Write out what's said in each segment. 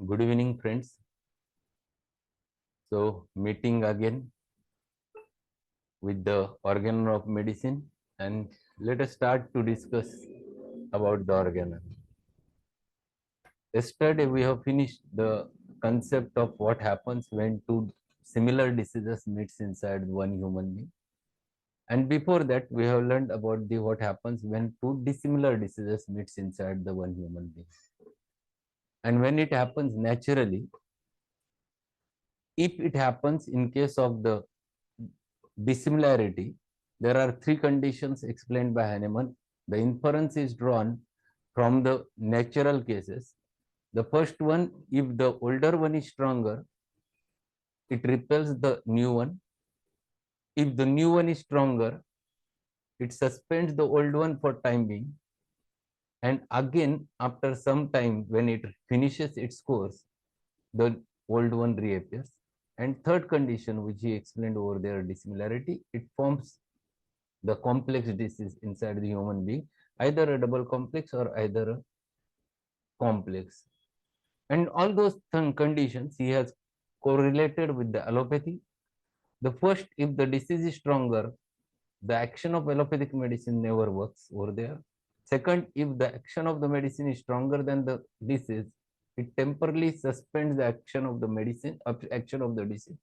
Good evening, friends. So, meeting again with the organon of medicine, and let us start to discuss about the organon. Yesterday, we have finished the concept of what happens when two similar diseases meets inside one human being. And before that, we have learned about the what happens when two dissimilar diseases meets inside the one human being. And when it happens naturally, if it happens in case of the dissimilarity, there are three conditions explained by Hahnemann. The inference is drawn from the natural cases. The first one, if the older one is stronger, it repels the new one. If the new one is stronger, it suspends the old one for time being. And again, after some time, when it finishes its course, the old one reappears. And third condition, which he explained over there, dissimilarity, it forms the complex disease inside the human being, either a double complex or either a complex. And all those conditions he has correlated with the allopathy. The first, if the disease is stronger, the action of allopathic medicine never works over there. Second, if the action of the medicine is stronger than the disease, it temporarily suspends the action of the medicine, action of the disease.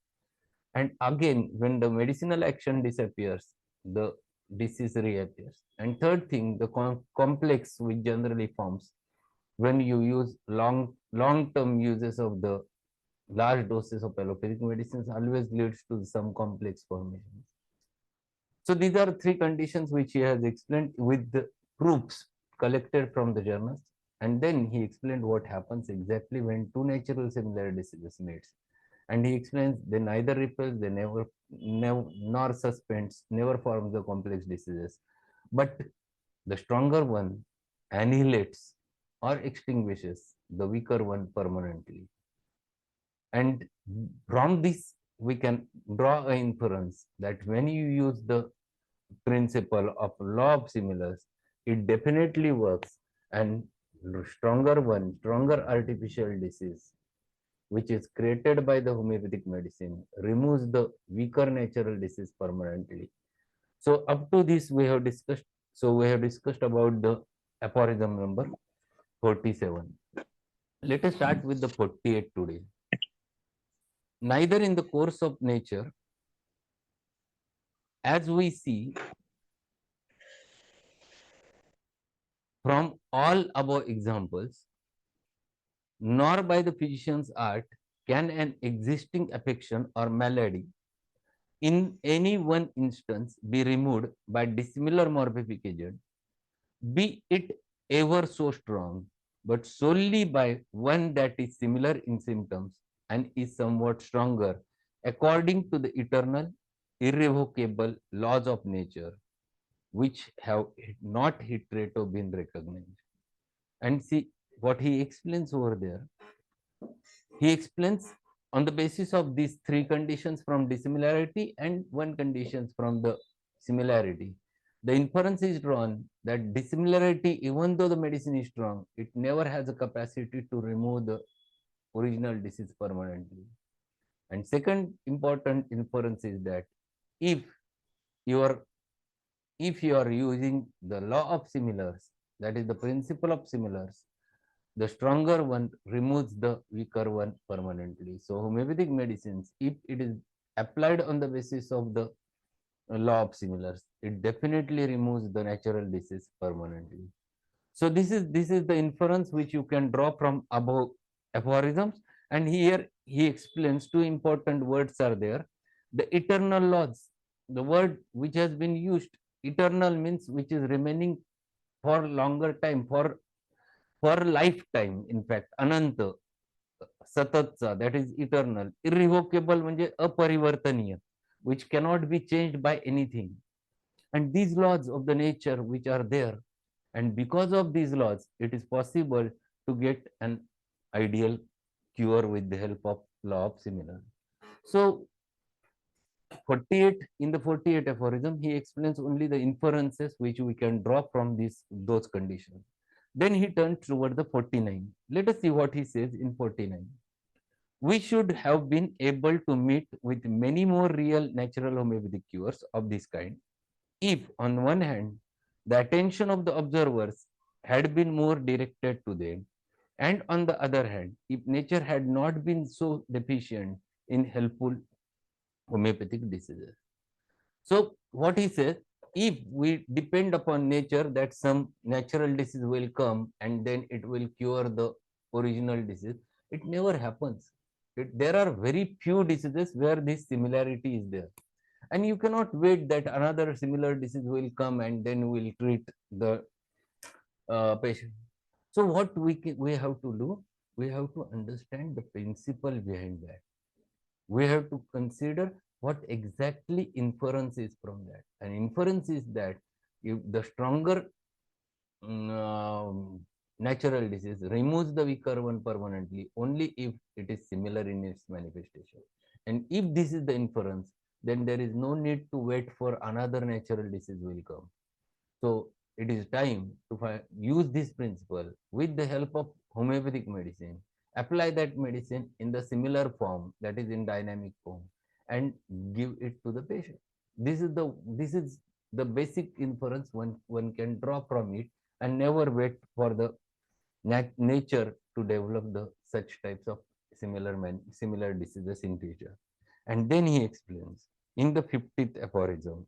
And again, when the medicinal action disappears, the disease reappears. And third thing, the complex which generally forms when you use long-term uses of the large doses of allopathic medicines always leads to some complex formations. So these are three conditions which he has explained with the proofs collected from the journals. And then he explained what happens exactly when two natural similar diseases meet. And he explains they neither repels, they never nor suspends, never forms the complex diseases. But the stronger one annihilates or extinguishes the weaker one permanently. And from this, we can draw an inference that when you use the principle of law of similars, it definitely works, and stronger one, stronger artificial disease, which is created by the homeopathic medicine, removes the weaker natural disease permanently. So up to this we have discussed. So we have discussed about the aphorism number 47. Let us start with the 48 today. Neither in the course of nature, as we see from all above examples, nor by the physician's art can an existing affection or malady in any one instance be removed by dissimilar morphic agent, be it ever so strong, but solely by one that is similar in symptoms and is somewhat stronger, according to the eternal, irrevocable laws of nature, which have not hitherto been recognized. And see what he explains over there. He explains on the basis of these three conditions from dissimilarity and one conditions from the similarity. The inference is drawn that dissimilarity, even though the medicine is strong, it never has a capacity to remove the original disease permanently. And second important inference is that if you are using the law of similars, that is the principle of similars, the stronger one removes the weaker one permanently. So homeopathic medicines, if it is applied on the basis of the law of similars, it definitely removes the natural disease permanently. So this is the inference which you can draw from above aphorisms. And here he explains two important words are there. The eternal laws, the word which has been used, eternal means which is remaining for longer time, for lifetime. In fact, ananta, satatsa, that is eternal. Irrevocable म्हणजे अपरिवर्तनीय, which cannot be changed by anything. And these laws of the nature which are there, and because of these laws, it is possible to get an ideal cure with the help of law of similar. So 48, in the 48 aphorism, he explains only the inferences which we can draw from those conditions. Then he turns toward the 49. Let us see what he says in 49. We should have been able to meet with many more real natural homeopathic cures of this kind if, on one hand, the attention of the observers had been more directed to them, and on the other hand, if nature had not been so deficient in helpful homeopathic diseases. So, what he says, if we depend upon nature that some natural disease will come and then it will cure the original disease, it never happens. There are very few diseases where this similarity is there, and you cannot wait that another similar disease will come and then we'll treat the patient. So what we have to do, we have to understand the principle behind that. We have to consider what exactly inference is from that. And inference is that if the stronger natural disease removes the weaker one permanently only if it is similar in its manifestation. And if this is the inference, then there is no need to wait for another natural disease will come. So it is time to use this principle with the help of homeopathic medicine, apply that medicine in the similar form, that is in dynamic form, and give it to the patient. This is the basic inference one can draw from it, and never wait for the nature to develop the such types of similar diseases in future. And then he explains in the 50th aphorism,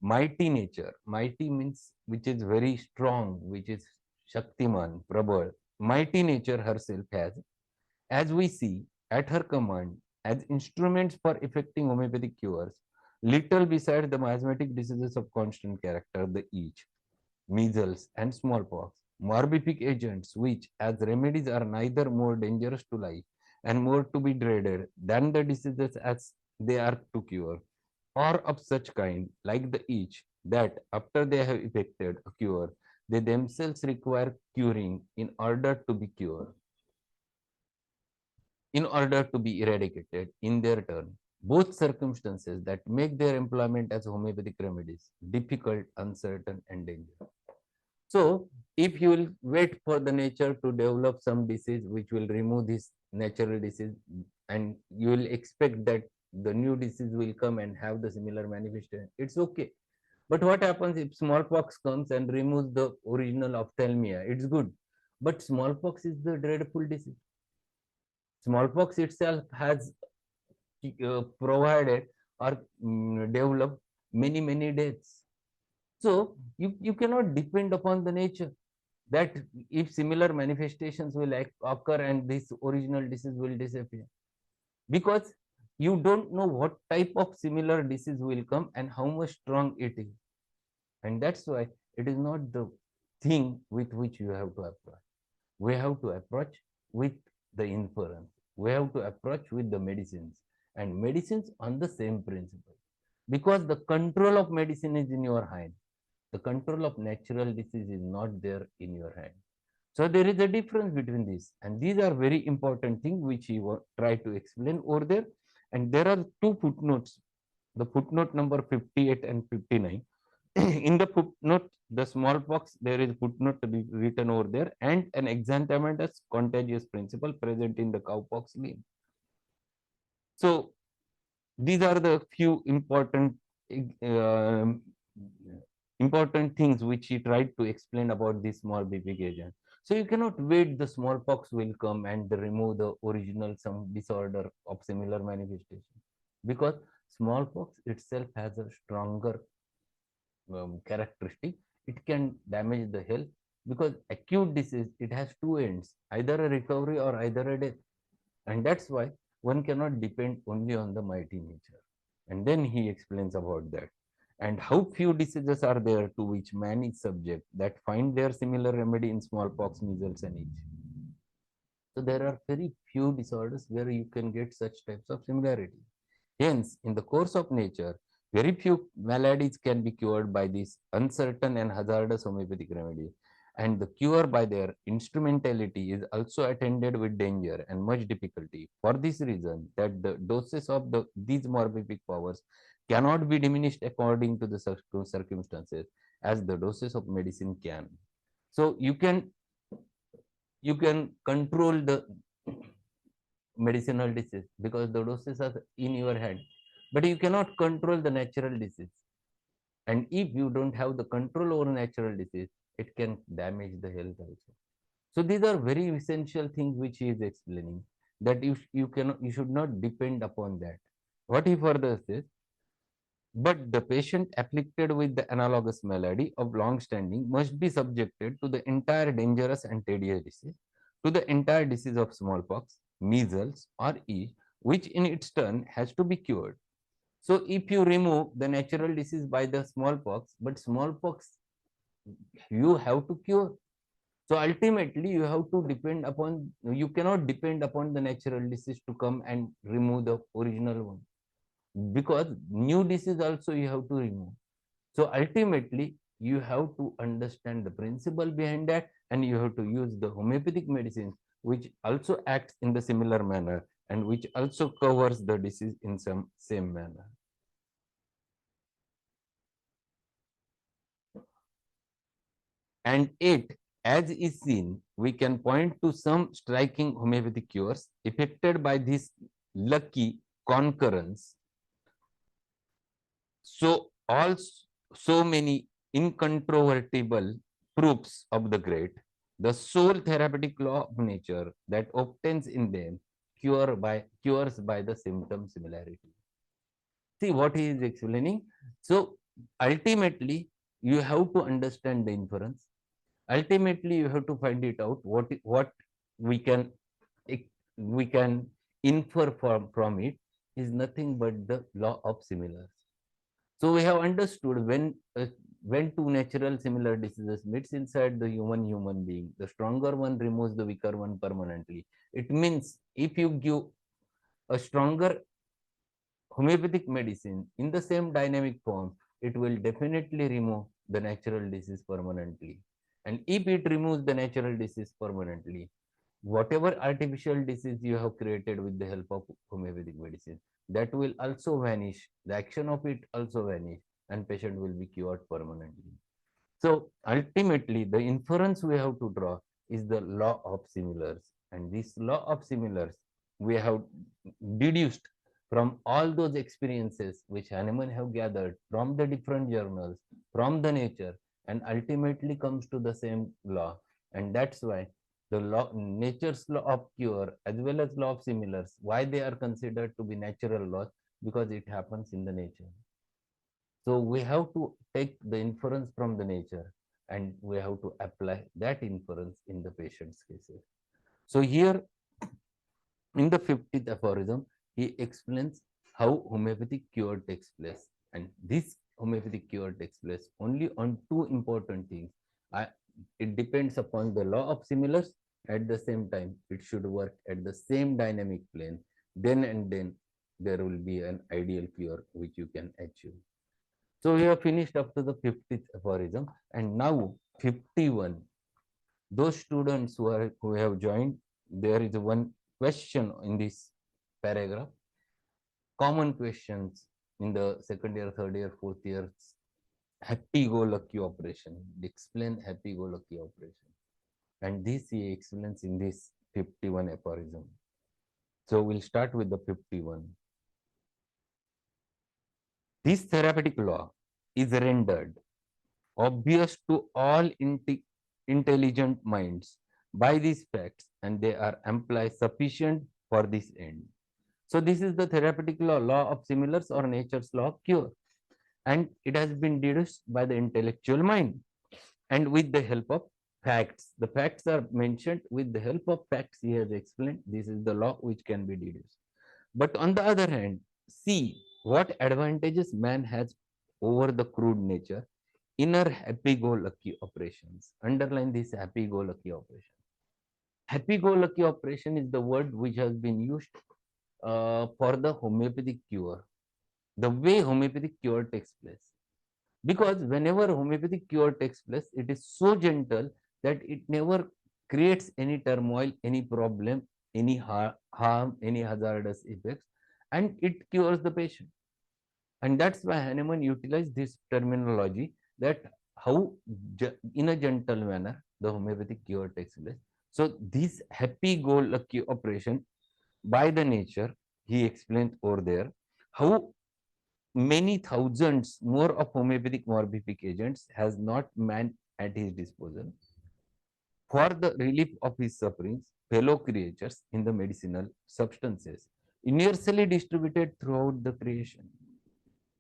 mighty nature. Mighty means which is very strong, which is Shaktiman, Prabal. Mighty nature herself has, as we see, at her command, as instruments for effecting homeopathic cures, little beside the miasmatic diseases of constant character, the itch, measles, and smallpox, morbific agents which, as remedies, are neither more dangerous to life and more to be dreaded than the diseases as they are to cure, or of such kind, like the itch, that after they have effected a cure, they themselves require curing in order to be eradicated in their turn. Both circumstances that make their employment as homeopathic remedies difficult, uncertain, and dangerous. So, if you will wait for the nature to develop some disease which will remove this natural disease, and you will expect that the new disease will come and have the similar manifestation, it's okay. But what happens if smallpox comes and removes the original ophthalmia? It's good. But smallpox is the dreadful disease. Smallpox itself has provided or developed many deaths. So you cannot depend upon the nature that if similar manifestations will occur and this original disease will disappear, because you don't know what type of similar disease will come and how much strong it is. And that's why it is not the thing with which you have to approach. We have to approach with the inference. We have to approach with the medicines, and medicines on the same principle, because the control of medicine is in your hand. The control of natural disease is not there in your hand. So there is a difference between these, and these are very important things which he try to explain over there. And there are two footnotes, the footnote number 58 and 59. In the footnote, the smallpox, there is footnote written over there, and an exanthamatous contagious principle present in the cowpox limb. So these are the few uh, important things which he tried to explain about this morbific agent. So you cannot wait the smallpox will come and remove the original some disorder of similar manifestation, because smallpox itself has a stronger characteristic. It can damage the health, because acute disease, it has two ends, either a recovery or either a death. And that's why one cannot depend only on the mighty nature. And then he explains about that, and how few diseases are there to which man is subject that find their similar remedy in smallpox, measles, and itch. So there are very few disorders where you can get such types of similarity. Hence, in the course of nature, very few maladies can be cured by these uncertain and hazardous homeopathic remedies. And the cure by their instrumentality is also attended with danger and much difficulty. For this reason, that the doses of these morbific powers cannot be diminished according to the circumstances, as the doses of medicine can. So you can control the medicinal disease because the doses are in your hand, but you cannot control the natural disease. And if you don't have the control over natural disease, it can damage the health also. So these are very essential things which he is explaining, that you should not depend upon that. What he further says, but the patient afflicted with the analogous malady of long standing must be subjected to the entire dangerous and tedious disease, to the entire disease of smallpox, measles, or yeast, which in its turn has to be cured. So if you remove the natural disease by the smallpox, but smallpox you have to cure. So ultimately you have to depend upon, you cannot depend upon the natural disease to come and remove the original one, because new disease also you have to remove. So ultimately you have to understand the principle behind that, and you have to use the homeopathic medicines which also acts in the similar manner and which also covers the disease in some same manner. And it, as is seen, we can point to some striking homeopathic cures effected by this lucky concurrence. So, all so many incontrovertible proofs of the great, the sole therapeutic law of nature that obtains in them cures by the symptom similarity. See what he is explaining. So, ultimately, you have to understand the inference. Ultimately you have to find it out what we can we can infer from it is nothing but the law of similars. So we have understood when two natural similar diseases meets inside the human being, the stronger one removes the weaker one permanently. It means if you give a stronger homeopathic medicine in the same dynamic form, it will definitely remove the natural disease permanently. And if it removes the natural disease permanently, whatever artificial disease you have created with the help of homeopathic medicine, that will also vanish. The action of it also vanish, and patient will be cured permanently. So ultimately, the inference we have to draw is the law of similars. And this law of similars we have deduced from all those experiences which Hahnemann have gathered from the different journals, from the nature, and ultimately comes to the same law. And that's why the law, nature's law of cure as well as law of similars, why they are considered to be natural laws, because it happens in the nature. So we have to take the inference from the nature and we have to apply that inference in the patient's cases. So here in the 50th aphorism, he explains how homeopathic cure takes place. And this homeopathic cure takes place only on two important things. It depends upon the law of similars. At the same time, it should work at the same dynamic plane. Then and then there will be an ideal cure which you can achieve. So we have finished up to the 50th aphorism, and now 51. Those students who have joined, there is one question in this paragraph. Common questions in the second year, third year, fourth year. Happy-go-lucky operation. Explain happy-go-lucky operation. And this he explains in this 51 aphorism. So we'll start with the 51. This therapeutic law is rendered obvious to all intelligent minds by these facts, and they are amply sufficient for this end. So this is the therapeutic law, law of similars or nature's law of cure, and it has been deduced by the intellectual mind and with the help of facts. The facts are mentioned with the help of facts. He has explained this is the law which can be deduced. But on the other hand, see what advantages man has over the crude nature. Inner happy-go-lucky operations. Underline this happy-go-lucky operation. Happy-go-lucky operation is the word which has been used for the homeopathic cure. The way homeopathic cure takes place. Because whenever homeopathic cure takes place, it is so gentle that it never creates any turmoil, any problem, any harm, any hazardous effects, and it cures the patient. And that's why Hahnemann utilized this terminology that how in a gentle manner the homeopathic cure takes place. So this happy-go-lucky operation by the nature, he explains over there, how many thousands more of homeopathic morbific agents has not man at his disposal for the relief of his sufferings, fellow creatures in the medicinal substances, universally distributed throughout the creation.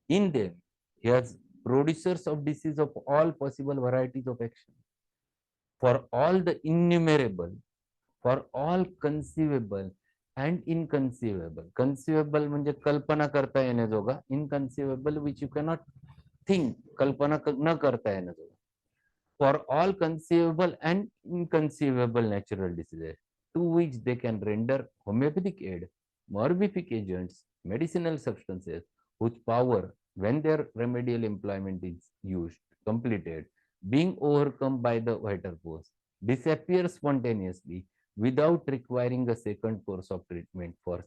In them, he has producers of disease of all possible varieties of action, for all the innumerable, for all conceivable and inconceivable. Conceivable म्हणजे कल्पना करता येण्याजोगा, inconceivable which you cannot think, कल्पना न करता येण्याजोगा. For all conceivable and inconceivable natural diseases to which they can render homeopathic aid, morbific agents, medicinal substances whose power, when their remedial employment is used, completed, being overcome by the vital force, disappears spontaneously without requiring a second course of treatment for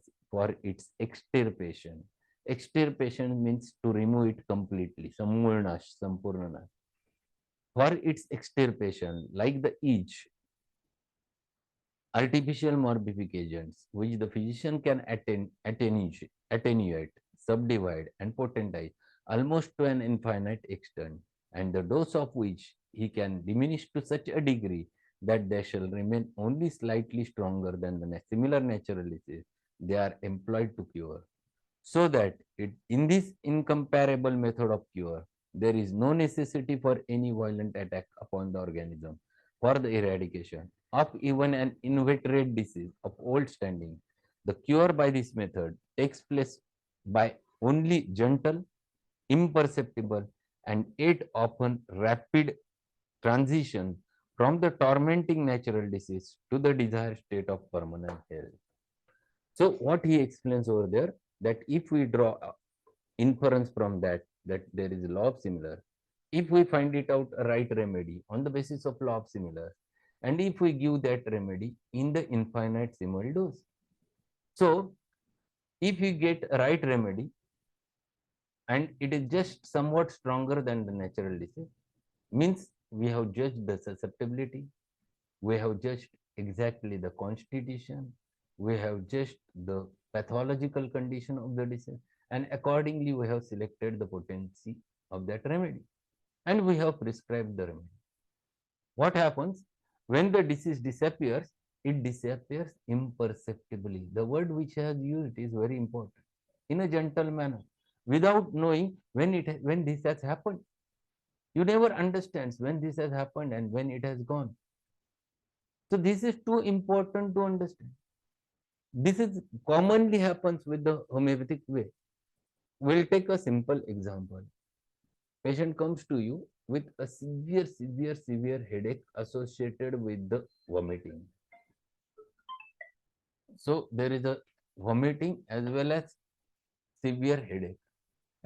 its extirpation. Extirpation means to remove it completely, samul nash, sampurna nash. For its extirpation, like the itch, artificial morbific agents, which the physician can attenuate, subdivide, and potentize almost to an infinite extent, and the dose of which he can diminish to such a degree that they shall remain only slightly stronger than the similar natural disease they are employed to cure. So that in this incomparable method of cure, there is no necessity for any violent attack upon the organism for the eradication of even an inveterate disease of old standing. The cure by this method takes place by only gentle, imperceptible, and yet often rapid transition from the tormenting natural disease to the desired state of permanent health. So what he explains over there, that if we draw inference from that there is a law of similar, if we find it out a right remedy on the basis of law of similar, and if we give that remedy in the infinite similar dose. So if we get a right remedy and it is just somewhat stronger than the natural disease, means we have judged the susceptibility, we have judged exactly the constitution, we have judged the pathological condition of the disease, and accordingly we have selected the potency of that remedy and we have prescribed the remedy. What happens when the disease disappears? It disappears imperceptibly. The word which I have used is very important. In a gentle manner, without knowing when this has happened. You never understand when this has happened and when it has gone. So this is too important to understand. This is commonly happens with the homeopathic way. We'll take a simple example. Patient comes to you with a severe headache associated with the vomiting. So there is a vomiting as well as severe headache.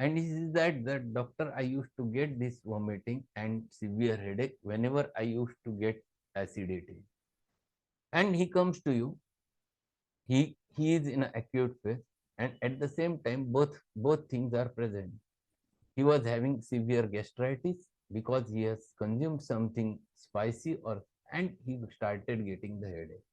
And he says that doctor, I used to get this vomiting and severe headache whenever I used to get acidity. And he comes to you, he is in an acute phase, and at the same time both things are present. He was having severe gastritis because he has consumed something spicy and he started getting the headache.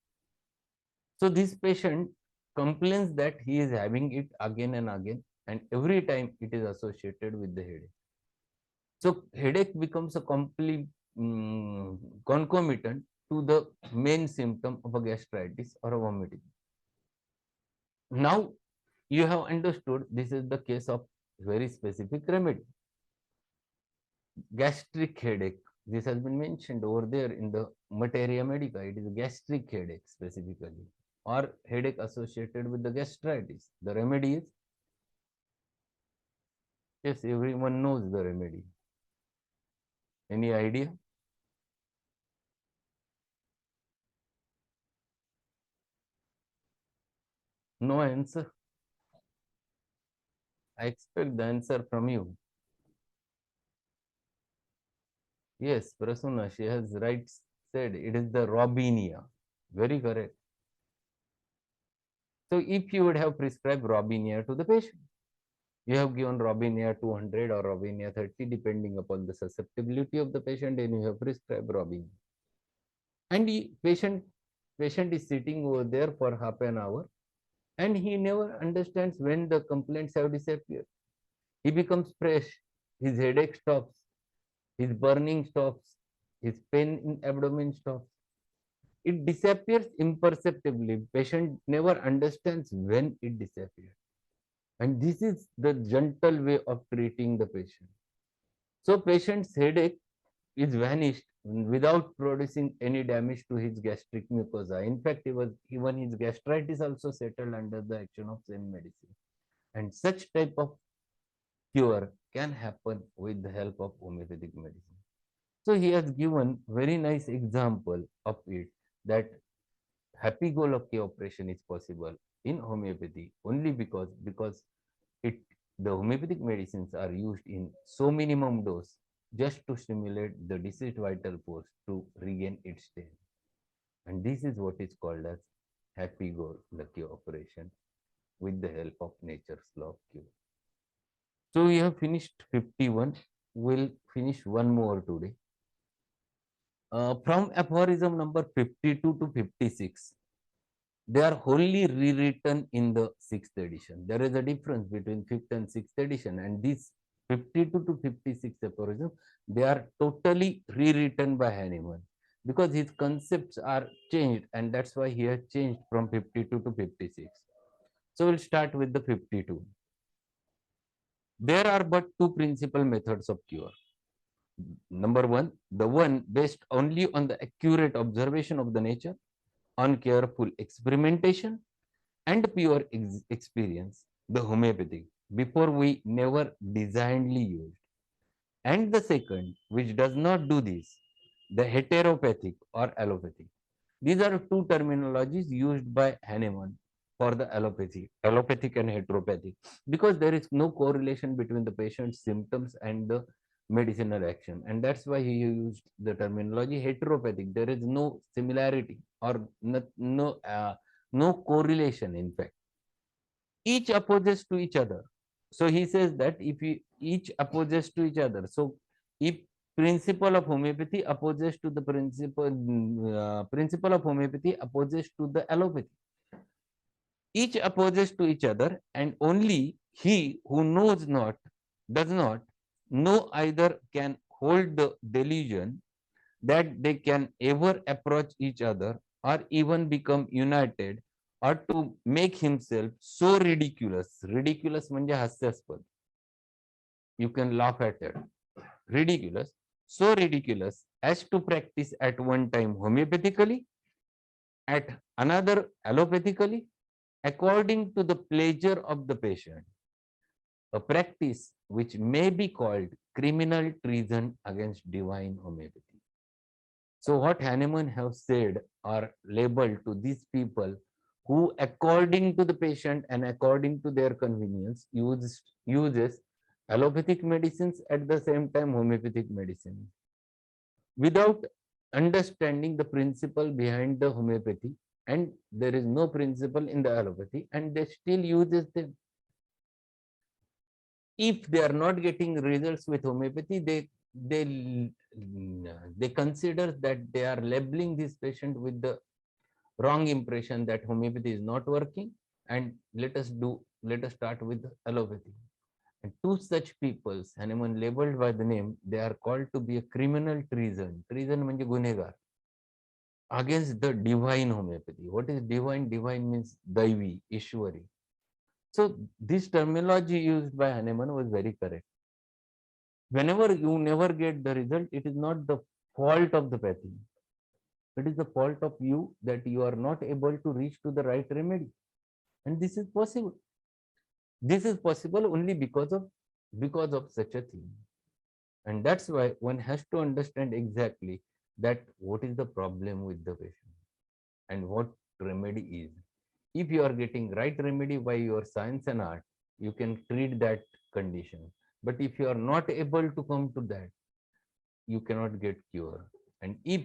So this patient complains that he is having it again and again, and every time it is associated with the headache. So headache becomes a complete concomitant to the main symptom of a gastritis or a vomiting. Now you have understood this is the case of very specific remedy. Gastric headache, this has been mentioned over there in the materia medica. It is a gastric headache specifically, or headache associated with the gastritis. The remedy is, yes, everyone knows the remedy. Any idea? No answer. I expect the answer from you. Yes, Prasunna, she has right said it is the Robinia. Very correct. So if you would have prescribed Robinia to the patient, You have given Robinia 200 or Robinia 30 depending upon the susceptibility of the patient, and you have prescribed Robinia. And patient is sitting over there for half an hour, and he never understands when the complaints have disappeared. He becomes fresh, his headache stops, his burning stops, his pain in abdomen stops. It disappears imperceptibly. Patient never understands when it disappears. And this is the gentle way of treating the patient. So patient's headache is vanished without producing any damage to his gastric mucosa. In fact, even his gastritis also settled under the action of same medicine. And such type of cure can happen with the help of homeopathic medicine. So he has given very nice example of it, that happy-go-lucky operation is possible in homeopathy only because it the homeopathic medicines are used in so minimum dose just to stimulate the deceased vital force to regain its strength. And this is what is called as happy-go-lucky operation with the help of nature's law of cure. So we have finished 51. We'll finish one more today. From aphorism number 52 to 56, they are wholly rewritten in the 6th edition. There is a difference between 5th and 6th edition, and these 52 to 56 aphorisms, they are totally rewritten by Hahnemann because his concepts are changed, and that's why he has changed from 52 to 56. So we'll start with the 52. There are but two principal methods of cure. Number one, the one based only on the accurate observation of the nature, on careful experimentation, and pure experience, the homeopathic, before we never designedly used. And the second, which does not do this, the heteropathic or allopathic. These are two terminologies used by Hahnemann for the allopathic and heteropathic, because there is no correlation between the patient's symptoms and the medicinal action. And that's why he used the terminology heteropathic. There is no similarity or no correlation, in fact. Each opposes to each other. So he says that if each opposes to each other, so if principle of homeopathy opposes to the principle of homeopathy opposes to the allopathy, each opposes to each other, and only he who does not know either can hold the delusion that they can ever approach each other or even become united, or to make himself so ridiculous. Ridiculous म्हणजे हास्यास्पद. You can laugh at it. Ridiculous. So ridiculous as to practice at one time homeopathically, at another allopathically, according to the pleasure of the patient. A practice which may be called criminal treason against divine homeopathy. So what Hahnemann have said or labeled to these people who, according to the patient and according to their convenience, uses allopathic medicines at the same time homeopathic medicine, without understanding the principle behind the homeopathy, and there is no principle in the allopathy, and they still uses them. If they are not getting results with homeopathy, they consider that they are labeling this patient with the wrong impression that homeopathy is not working, and let us start with allopathy. And two such peoples, Hahnemann labeled by the name, they are called to be a criminal treason. Treason म्हणजे गुन्हेगार against the divine homeopathy. What is divine? Divine means Daivi, Ishwari. So this terminology used by Hahnemann was very correct. Whenever you never get the result, it is not the fault of the patient. It is the fault of you that you are not able to reach to the right remedy. And this is possible. This is possible only because of such a thing. And that's why one has to understand exactly that what is the problem with the patient and what remedy is. If you are getting right remedy by your science and art, you can treat that condition. But if you are not able to come to that, you cannot get cure. And if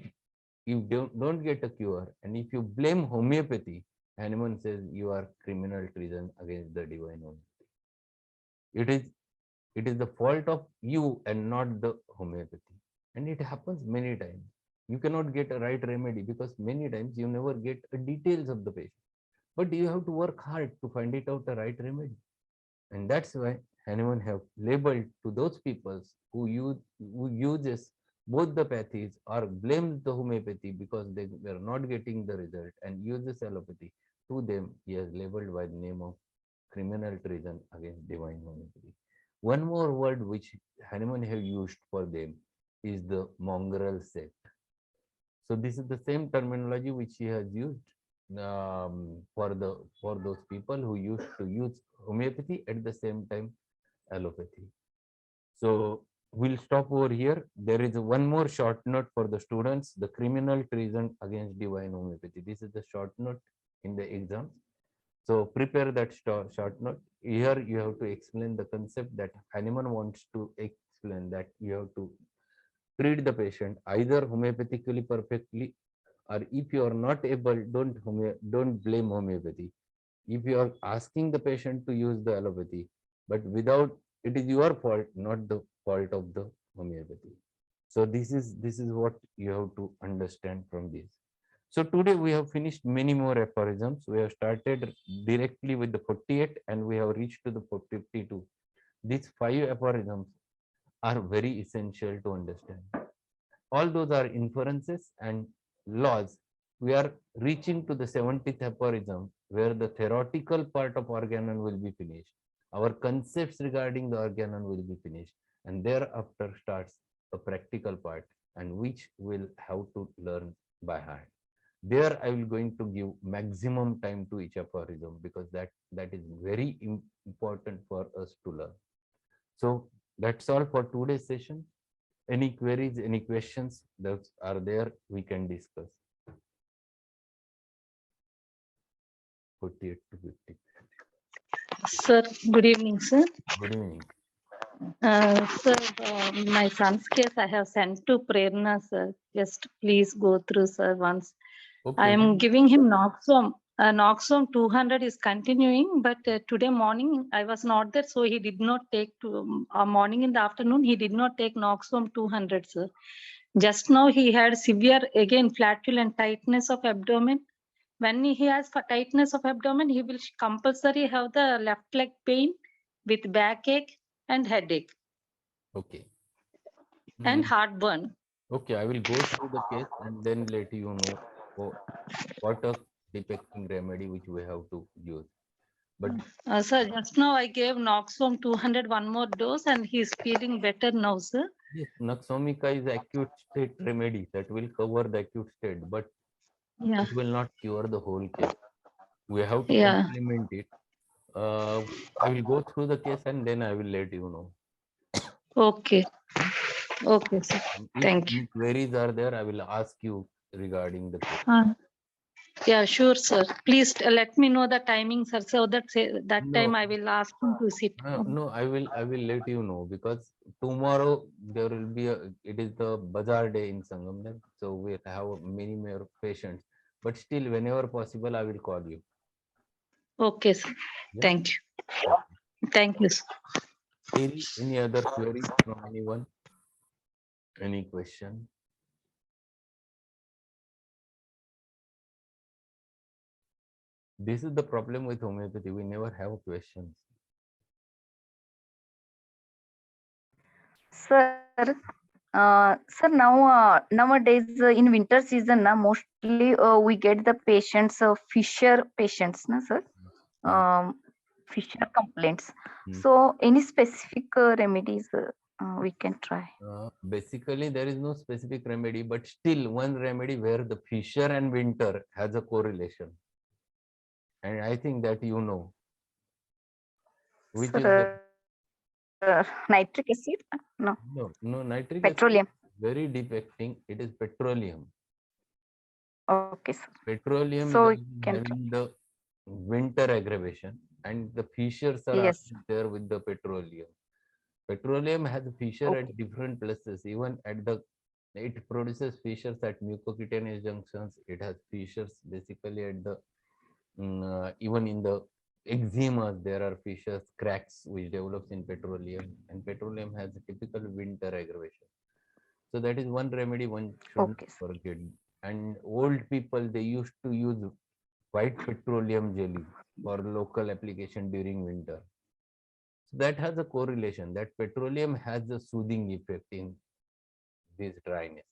you don't get a cure, and if you blame homeopathy, Hahnemann says you are criminal treason against the divine homeopathy. It is the fault of you and not the homeopathy. And it happens many times. You cannot get a right remedy because many times you never get the details of the patient. But you have to work hard to find it out the right remedy. And that's why Hahnemann have labeled to those peoples who uses both the pathies or blames the homeopathy because they were not getting the result and uses allopathy. To them, he has labeled by the name of criminal treason against divine homeopathy. One more word which Hahnemann have used for them is the mongrel sect. So this is the same terminology which he has used for those people who used to use homeopathy at the same time allopathy. So we'll stop over here. There is one more short note for the students: the criminal treason against divine homeopathy. This is the short note in the exams. So prepare that short note. Here you have to explain the concept that Hahnemann wants to explain, that you have to treat the patient either homeopathically perfectly, or if you are not able, don't blame homeopathy. If you are asking the patient to use the allopathy, but without, it is your fault, not the fault of the homeopathy. So this is what you have to understand from this. So today we have finished many more aphorisms. We have started directly with the 48 and we have reached to the 52. These 5 aphorisms are very essential to understand. All those are inferences and laws. We are reaching to the 70th aphorism where the theoretical part of Organon will be finished. Our concepts regarding the Organon will be finished, and thereafter starts a practical part, and which will have to learn by heart. There I will going to give maximum time to each aphorism because that is very important for us to learn. So that's all for today's session. Any queries, any questions that are there, we can discuss. 48 to 50. Sir, good evening, sir. Good evening. Sir, my son's case I have sent to Prerna, sir. Just please go through, sir, once. Okay. I am giving him Noxom. Noxom 200 is continuing, but today morning I was not there, so he did not take to morning in the afternoon. He did not take Noxom 200, sir. Just now he had severe again flatulent tightness of abdomen. When he has tightness of abdomen, he will compulsory have the left leg pain with backache and headache Okay. and heartburn. Okay, I will go through the case and then let you know what a depicting remedy which we have to use. But Sir, just now I gave Noxom 200 one more dose and he is feeling better now, sir. yes, Naxomica is acute state remedy that will cover the acute state, but Yeah, it will not cure the whole case. We have to yeah. complement it. I will go through the case and then I will let you know. Okay. Okay, sir. If Thank you. any queries are there, I will ask you regarding the case. Yeah, sure, sir. Please let me know the timing, sir, so that that No, time I will ask him to sit. no, I will let you know because tomorrow there will be it is the bazaar day in Sangamner, so we have many more patients. But still, whenever possible, I will call you. Okay, sir. Yeah. Thank you. Okay. Thank you, sir. Any other queries from anyone? Any question? This is the problem with homeopathy. We never have questions. Sir, sir, now nowadays in winter season, mostly we get the patients, fisher patients, sir, Yes. fisher complaints. Hmm. So, any specific remedies we can try? Basically, there is no specific remedy, but still one remedy where the fisher and winter has a correlation. And I think that you know, which is the Nitric acid? No, no nitric acid petroleum. is very defecting. It is petroleum. Okay, sir. Petroleum So is we can try. having the winter aggravation, and the fissures are Yes. always there with the petroleum. Petroleum has a fissure at Okay. different places, even at the it produces fissures at mucocutaneous junctions. It has fissures basically at the even in the eczemas, there are fissures, cracks which develops in petroleum, and petroleum has a typical winter aggravation. So that is one remedy one should Okay, sir. forget. And old people, they used to use white petroleum jelly for local application during winter. So that has a correlation that petroleum has a soothing effect in this dryness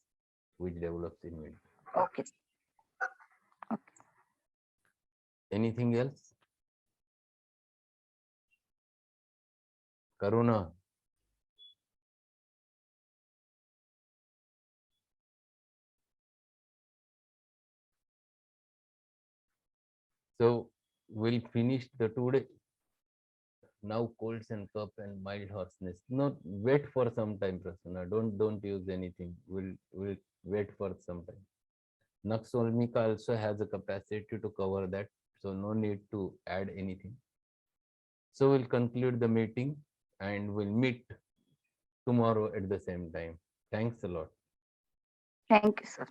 which develops in winter. Okay. Okay. Anything else? Karuna? So we'll finish the today. Now colds and cough and mild hoarseness. No, wait for some time, Prasanna. Don't use anything. We'll wait for some time. Naxolmica also has a capacity to cover that, so no need to add anything. So we'll conclude the meeting and we'll meet tomorrow at the same time. Thanks a lot. Thank you, sir.